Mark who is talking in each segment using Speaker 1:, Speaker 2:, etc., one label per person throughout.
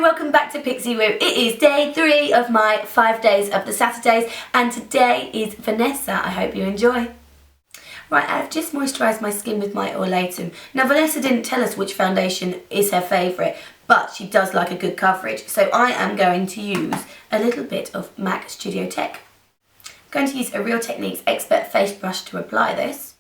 Speaker 1: welcome back to Pixie Woo. It is day 3 of my 5 days of the Saturdays and today is Vanessa. I hope you enjoy. Right, I've just moisturised my skin with my Oilatum. Now Vanessa didn't tell us which foundation is her favourite, but she does like a good coverage. So I am going to use a little bit of MAC Studio Tech. I'm going to use a Real Techniques Expert Face Brush to apply this.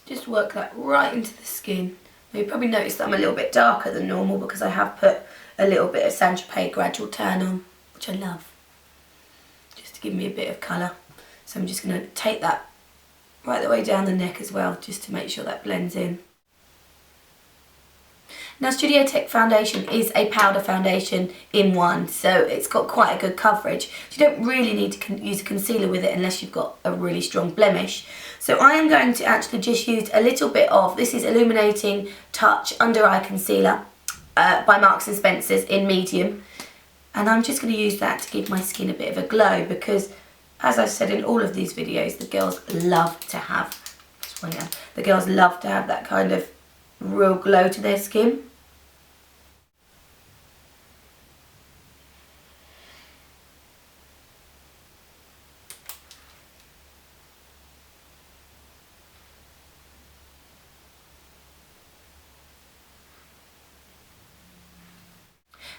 Speaker 1: Just work that right into the skin. Now you probably noticed that I'm a little bit darker than normal because I have put a little bit of Saint-Tropez Gradual Tan on, which I love, just to give me a bit of colour. So I'm just going to take that right the way down the neck as well, just to make sure that blends in. Now Studio Tech foundation is a powder foundation in one, so it's got quite a good coverage. You don't really need to use a concealer with it unless you've got a really strong blemish. So I am going to actually just use a little bit of, this is Illuminating Touch Under Eye Concealer by Marks & Spencer's in medium. And I'm just going to use that to give my skin a bit of a glow because, as I've said in all of these videos, the girls love to have, the girls love to have that kind of real glow to their skin.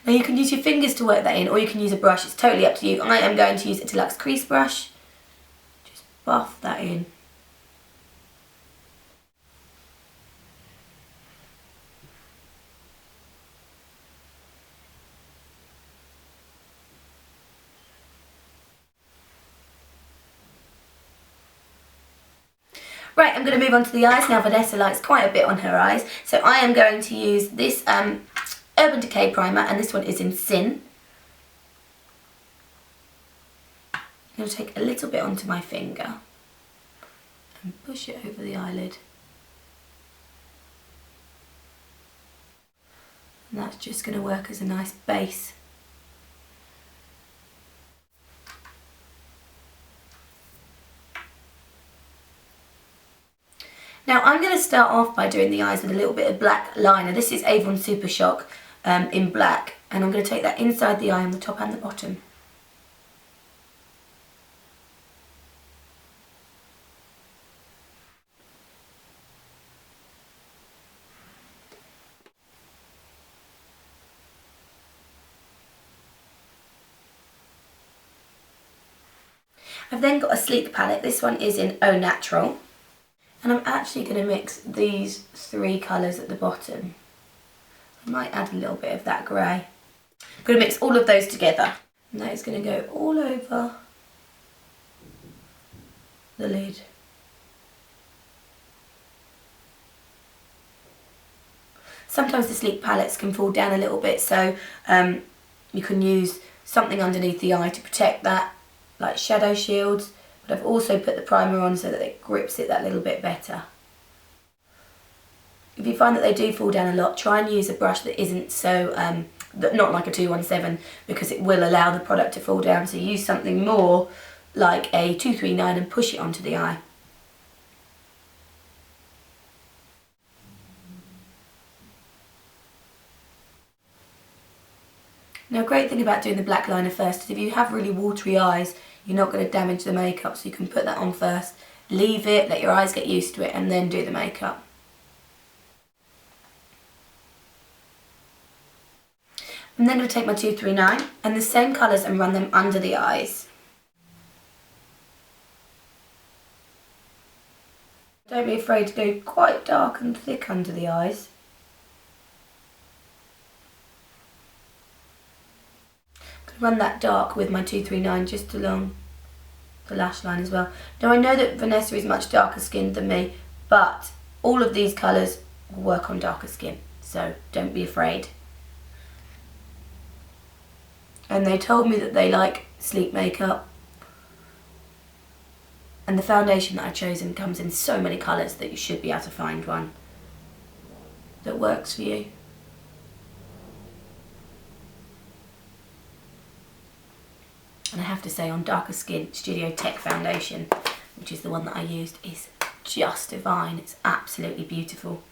Speaker 1: Now you can use your fingers to work that in, or you can use a brush, it's totally up to you. I am going to use a Deluxe crease brush, just buff that in. Right, I'm going to move on to the eyes. Now Vanessa likes quite a bit on her eyes, so I am going to use this Urban Decay primer, and this one is in Sin. I'm going to take a little bit onto my finger and push it over the eyelid. And that's just going to work as a nice base. Now I'm going to start off by doing the eyes with a little bit of black liner. This is Avon Supershock in black, and I'm going to take that inside the eye on the top and the bottom. I've then got a sleek palette. This one is in Au Naturel. And I'm actually going to mix these 3 colours at the bottom. I might add a little bit of that grey. I'm going to mix all of those together. And that is going to go all over the lid. Sometimes the sleek palettes can fall down a little bit, so you can use something underneath the eye to protect that, like shadow shields. But I've also put the primer on so that it grips it that little bit better. If you find that they do fall down a lot, try and use a brush that isn't so, not like a 217, because it will allow the product to fall down. So use something more like a 239 and push it onto the eye. Now a great thing about doing the black liner first is if you have really watery eyes, you're not going to damage the makeup, so you can put that on first, leave it, let your eyes get used to it, and then do the makeup. I'm then going to take my 239 and the same colours and run them under the eyes. Don't be afraid to go quite dark and thick under the eyes. Run that dark with my 239 just along the lash line as well. Now I know that Vanessa is much darker skinned than me, but all of these colours will work on darker skin, so don't be afraid. And they told me that they like sleek makeup, and the foundation that I've chosen comes in so many colours that you should be able to find one that works for you. And I have to say, on darker skin, Studio Tech foundation, which is the one that I used, is just divine. It's absolutely beautiful.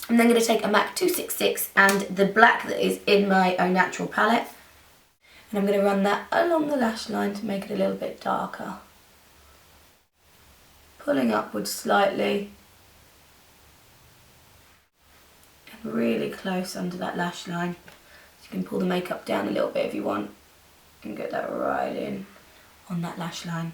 Speaker 1: I'm then going to take a MAC 266 and the black that is in my own Natural palette, and I'm going to run that along the lash line to make it a little bit darker. Pulling upwards slightly and really close under that lash line. So you can pull the makeup down a little bit if you want and get that right in on that lash line.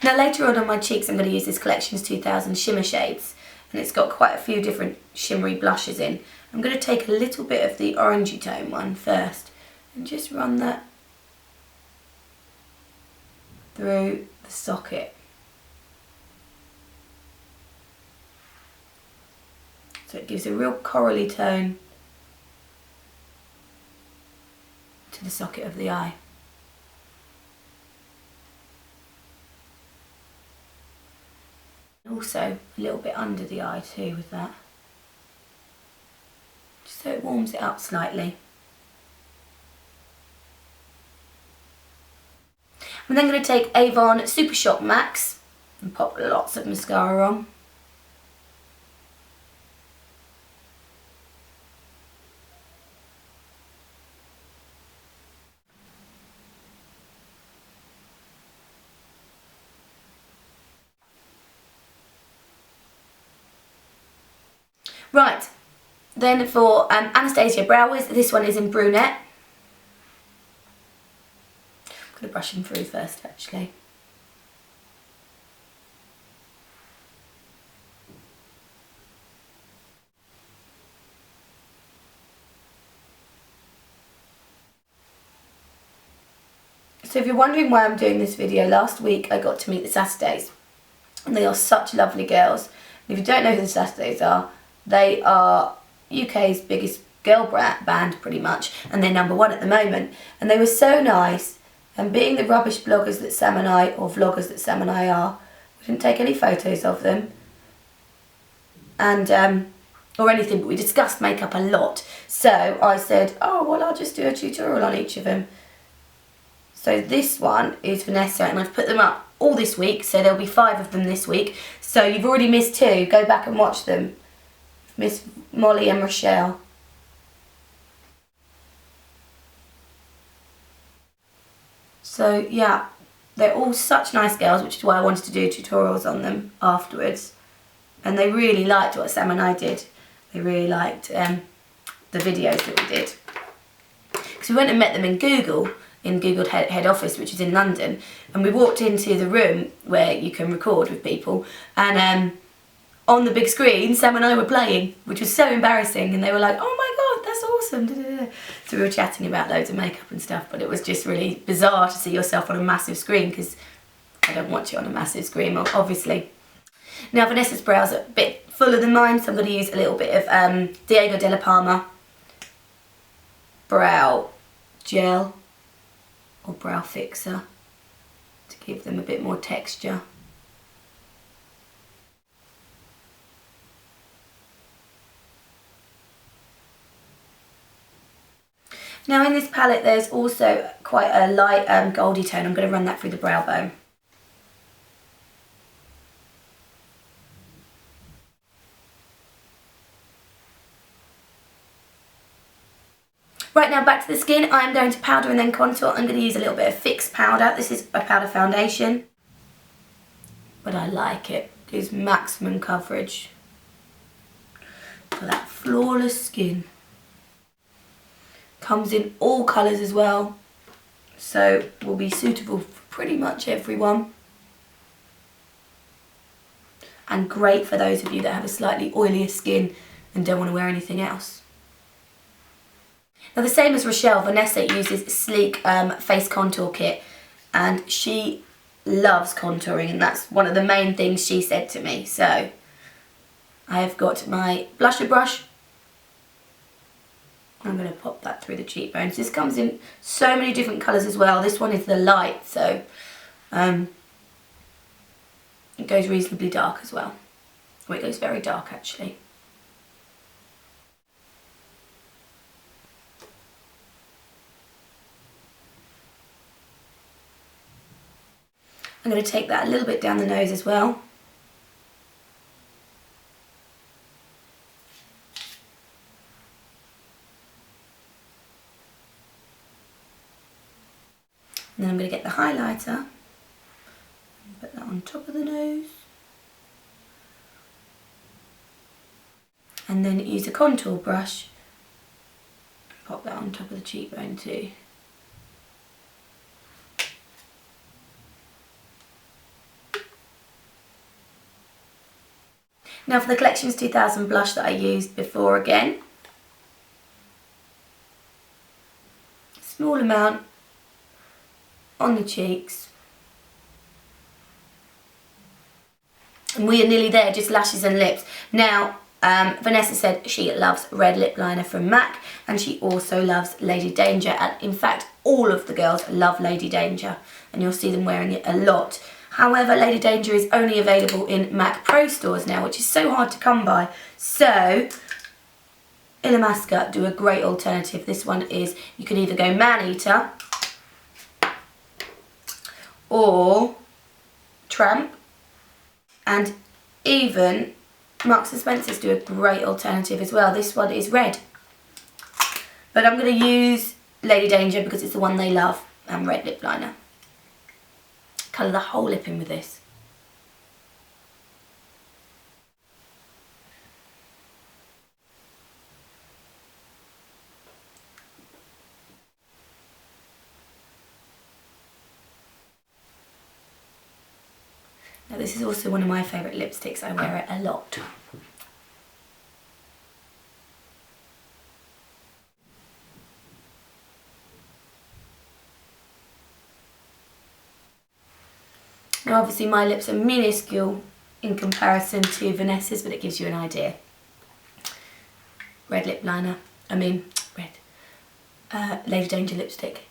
Speaker 1: Now later on my cheeks I'm going to use this Collections 2000 shimmer shades, and it's got quite a few different shimmery blushes in. I'm going to take a little bit of the orangey tone one first and just run that through the socket. So it gives a real corally tone to the socket of the eye. Also a little bit under the eye too with that, just so it warms it up slightly. I'm then going to take Avon Supershock Max and pop lots of mascara on. Right, then for Anastasia Brow Wiz, this one is in Brunette. I'm going to brush them through first actually. So if you're wondering why I'm doing this video, last week I got to meet the Saturdays, and they are such lovely girls. And if you don't know who the Saturdays are, they are UK's biggest girl band pretty much, and they're #1 at the moment. And they were so nice, and being the rubbish bloggers that Sam and I, or vloggers that Sam and I are, we didn't take any photos of them and or anything, but we discussed makeup a lot. So I said, oh well, I'll just do a tutorial on each of them. So this one is Vanessa, and I've put them up all this week, so there'll be 5 of them this week. So you've already missed 2, go back and watch them. Miss Mollie and Rochelle. So yeah, they're all such nice girls, which is why I wanted to do tutorials on them afterwards. And they really liked what Sam and I did. They really liked the videos that we did. Because we went and met them in Google head office, which is in London. And we walked into the room where you can record with people, and on the big screen, Sam and I were playing, which was so embarrassing, and they were like, oh my god, that's awesome. So we were chatting about loads of makeup and stuff, but it was just really bizarre to see yourself on a massive screen, because I don't watch it on a massive screen, obviously. Now Vanessa's brows are a bit fuller than mine, so I'm going to use a little bit of Diego de la Palma brow gel or brow fixer to give them a bit more texture. Now in this palette there's also quite a light goldy tone. I'm going to run that through the brow bone. Right, now back to the skin. I'm going to powder and then contour. I'm going to use a little bit of Fix powder. This is a powder foundation, but I like it. It gives maximum coverage for that flawless skin. Comes in all colours as well, so will be suitable for pretty much everyone. And great for those of you that have a slightly oilier skin and don't want to wear anything else. Now the same as Rochelle, Vanessa uses Sleek face contour kit, and she loves contouring, and that's one of the main things she said to me. So I have got my blusher brush. I'm going to pop that through the cheekbones. This comes in so many different colours as well. This one is the light, so It goes reasonably dark as well. Well, it goes very dark actually. I'm going to take that a little bit down the nose as well. And then I'm going to get the highlighter and put that on top of the nose. And then use a contour brush and pop that on top of the cheekbone too. Now for the Collections 2000 blush that I used before again. Small amount on the cheeks. And we are nearly there, just lashes and lips. Now, Vanessa said she loves red lip liner from MAC, and she also loves Lady Danger, and in fact all of the girls love Lady Danger, and you'll see them wearing it a lot. However, Lady Danger is only available in MAC Pro stores now, which is so hard to come by. So Illamasqua do a great alternative. This one is, you can either go Man-Eater or Tramp, and even Marks and Spencer's do a great alternative as well. This one is red, but I'm going to use Lady Danger because it's the one they love, and red lip liner. Colour the whole lip in with this. Now this is also one of my favourite lipsticks, I wear it a lot. Now obviously my lips are minuscule in comparison to Vanessa's, but it gives you an idea. Red lip liner, Lady Danger lipstick.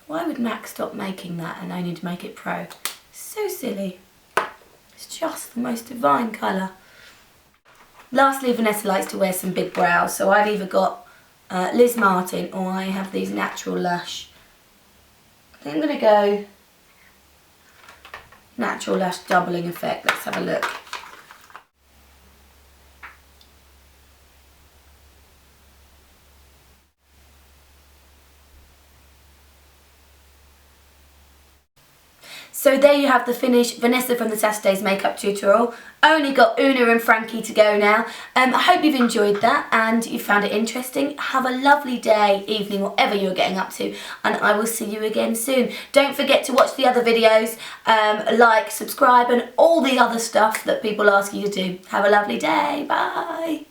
Speaker 1: Why would MAC stop making that and only to make it Pro? So silly. It's just the most divine colour. Lastly, Vanessa likes to wear some big brows, so I've either got Liz Martin or I have these Naturalash. I think I'm going to go Naturalash doubling effect. Let's have a look. So there you have the finished Vanessa from the Saturday's makeup tutorial. Only got Una and Frankie to go now. I hope you've enjoyed that and you found it interesting. Have a lovely day, evening, whatever you're getting up to, and I will see you again soon. Don't forget to watch the other videos, like, subscribe, and all the other stuff that people ask you to do. Have a lovely day. Bye.